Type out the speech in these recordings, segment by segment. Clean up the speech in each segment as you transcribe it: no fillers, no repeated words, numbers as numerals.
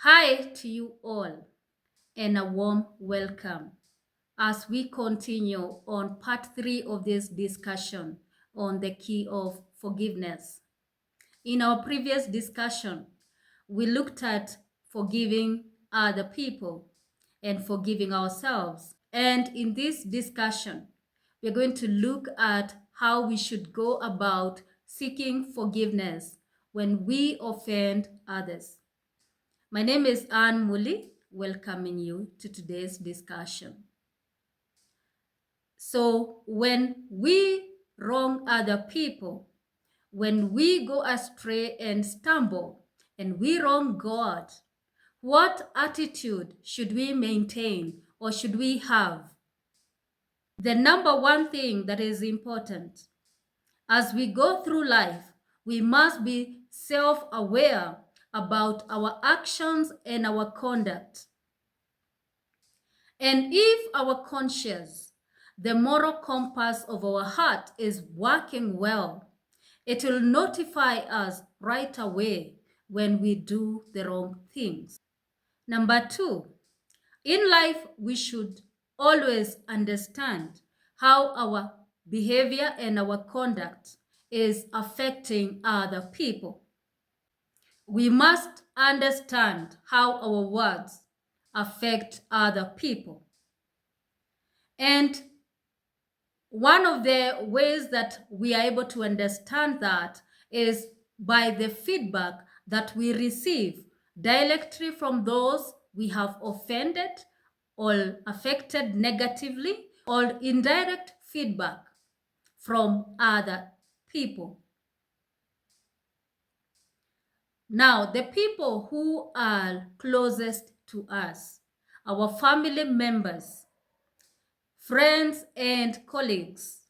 Hi to you all and a warm welcome as we continue on part 3 of this discussion on the key of forgiveness. In our previous discussion, we looked at forgiving other people and forgiving ourselves. And in this discussion, we're going to look at how we should go about seeking forgiveness when we offend others. My name is Anne Muli, welcoming you to today's discussion. So, when we wrong other people, when we go astray and stumble, and we wrong God, what attitude should we maintain or should we have? The number one thing that is important as we go through life, we must be self-aware about our actions and our conduct. And if our conscience, the moral compass of our heart, is working well, it will notify us right away when we do the wrong things. Number two, in life, we should always understand how our behavior and our conduct is affecting other people. We must understand how our words affect other people. And one of the ways that we are able to understand that is by the feedback that we receive directly from those we have offended or affected negatively, or indirect feedback from other people. Now, the people who are closest to us, our family members, friends, and colleagues,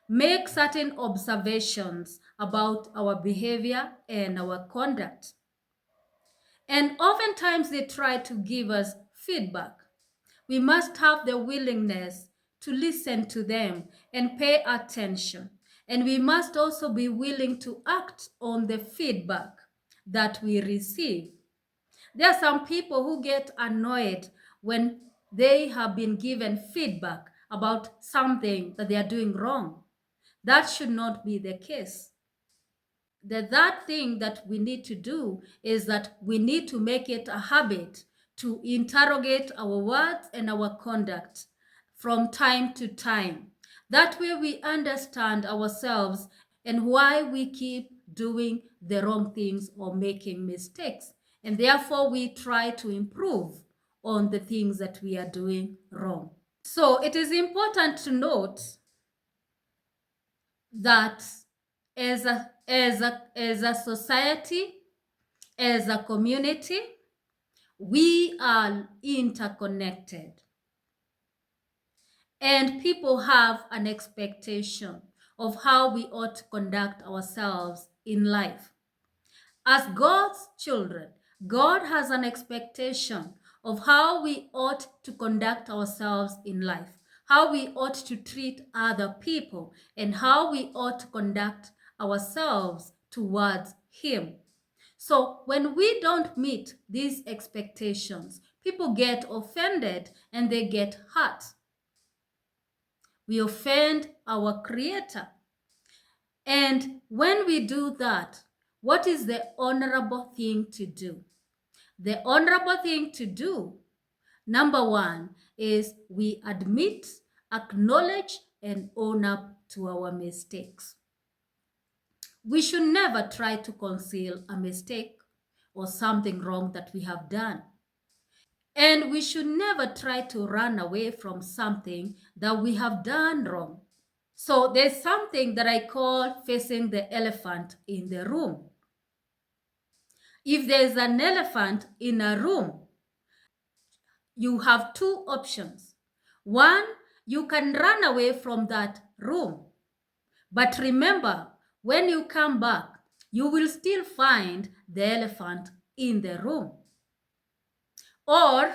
make certain observations about our behavior and our conduct. And oftentimes they try to give us feedback. We must have the willingness to listen to them and pay attention. And we must also be willing to act on the feedback that we receive. There are some people who get annoyed when they have been given feedback about something that they are doing wrong. That should not be the case. That thing that we need to do is that we need to make it a habit to interrogate our words and our conduct from time to time. That way we understand ourselves and why we keep doing the wrong things or making mistakes. And therefore we try to improve on the things that we are doing wrong. So it is important to note that as a society, as a community, we are interconnected. And people have an expectation of how we ought to conduct ourselves in life. As God's children, God has an expectation of how we ought to conduct ourselves in life, how we ought to treat other people, and how we ought to conduct ourselves towards Him. So when we don't meet these expectations, people get offended and they get hurt. We offend our Creator. And when we do that, what is the honorable thing to do? The honorable thing to do, number one, is we admit, acknowledge, and own up to our mistakes. We should never try to conceal a mistake or something wrong that we have done. And we should never try to run away from something that we have done wrong. So there's something that I call facing the elephant in the room. If there's an elephant in a room, you have two options. One, you can run away from that room. But remember, when you come back, you will still find the elephant in the room. Or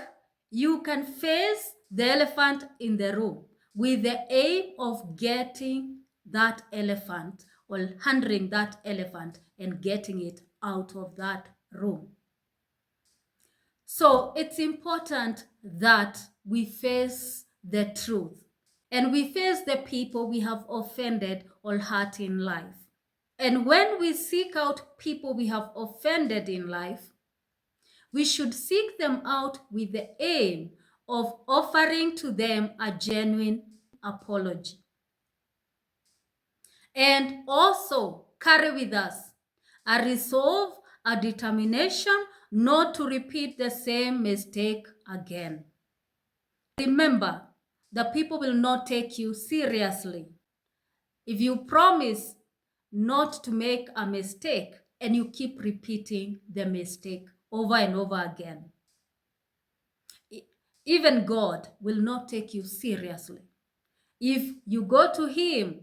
you can face the elephant in the room with the aim of getting that elephant or handling that elephant and getting it out of that room. So it's important that we face the truth and we face the people we have offended or hurt in life. And when we seek out people we have offended in life, we should seek them out with the aim of offering to them a genuine apology. And also carry with us a resolve, a determination not to repeat the same mistake again. Remember, the people will not take you seriously if you promise not to make a mistake and you keep repeating the mistake over and over again. Even God will not take you seriously if you go to Him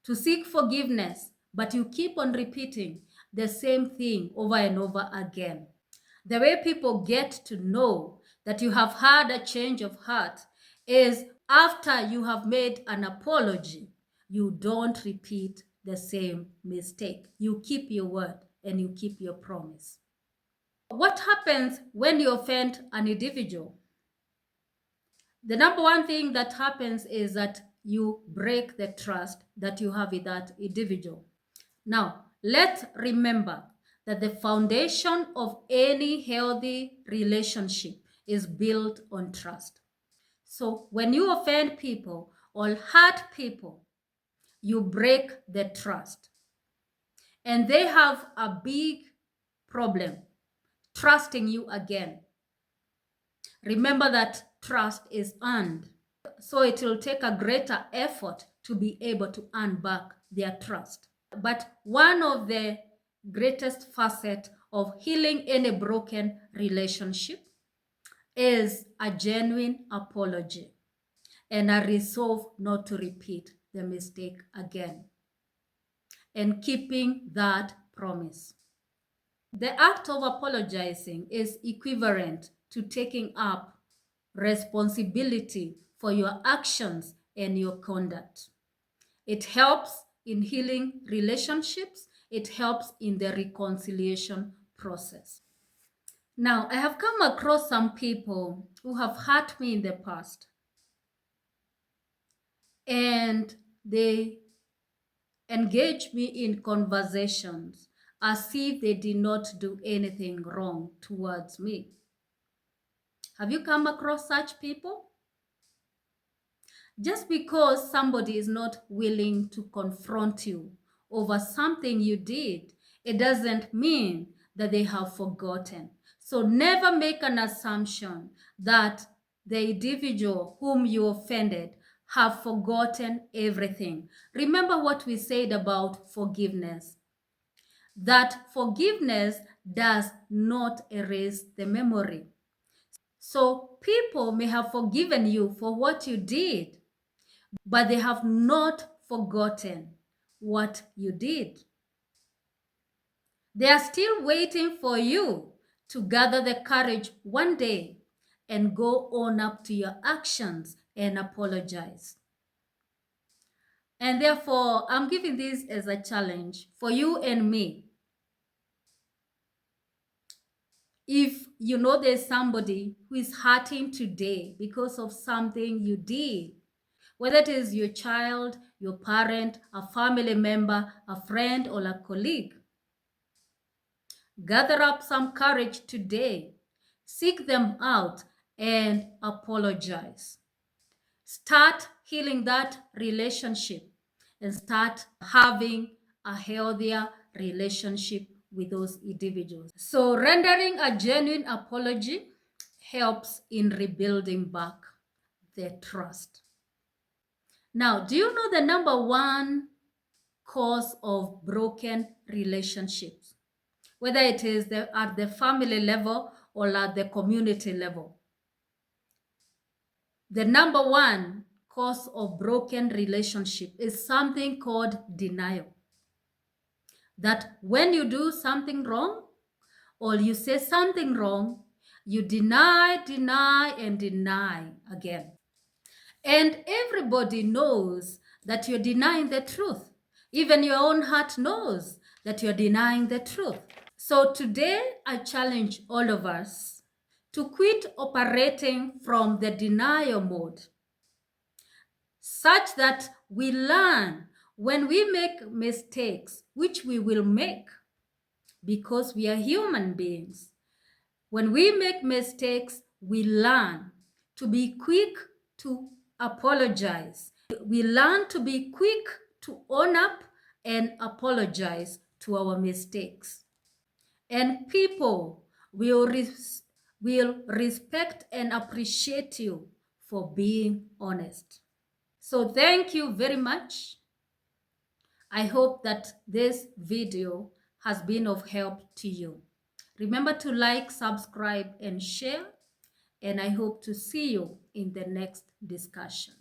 to seek forgiveness, but you keep on repeating the same thing over and over again. The way people get to know that you have had a change of heart is after you have made an apology, you don't repeat the same mistake. You keep your word and you keep your promise. What happens when you offend an individual? The number one thing that happens is that you break the trust that you have with that individual. Now, let's remember that the foundation of any healthy relationship is built on trust. So when you offend people or hurt people, you break the trust. And they have a big problem trusting you again. Remember that trust is earned. So it will take a greater effort to be able to earn back their trust. But one of the greatest facets of healing any broken relationship is a genuine apology and a resolve not to repeat the mistake again and keeping that promise. The act of apologizing is equivalent to taking up responsibility for your actions and your conduct. It helps in healing relationships. It helps in the reconciliation process. Now, I have come across some people who have hurt me in the past, and they engage me in conversations as if they did not do anything wrong towards me. Have you come across such people? Just because somebody is not willing to confront you over something you did, it doesn't mean that they have forgotten. So never make an assumption that the individual whom you offended have forgotten everything. Remember what we said about forgiveness, that forgiveness does not erase the memory. So people may have forgiven you for what you did, but they have not forgotten what you did. They are still waiting for you to gather the courage one day and go on up to your actions and apologize. And therefore, I'm giving this as a challenge for you and me. If you know there's somebody who is hurting today because of something you did, whether it is your child, your parent, a family member, a friend, or a colleague, gather up some courage today. Seek them out and apologize. Start healing that relationship and start having a healthier relationship with those individuals. So rendering a genuine apology helps in rebuilding back the trust. Now, do you know the number one cause of broken relationships? Whether it is at the family level or at the community level. The number one cause of broken relationship is something called denial. That when you do something wrong or you say something wrong, you deny, and deny again. And everybody knows that you're denying the truth. Even your own heart knows that you're denying the truth. So today, I challenge all of us to quit operating from the denial mode, such that we learn when we make mistakes, which we will make because we are human beings. When we make mistakes, we learn to be quick to apologize. We learn to be quick to own up and apologize to our mistakes. And people will respect and appreciate you for being honest. So thank you very much. I hope that this video has been of help to you. Remember to like, subscribe, and share. And I hope to see you in the next discussion.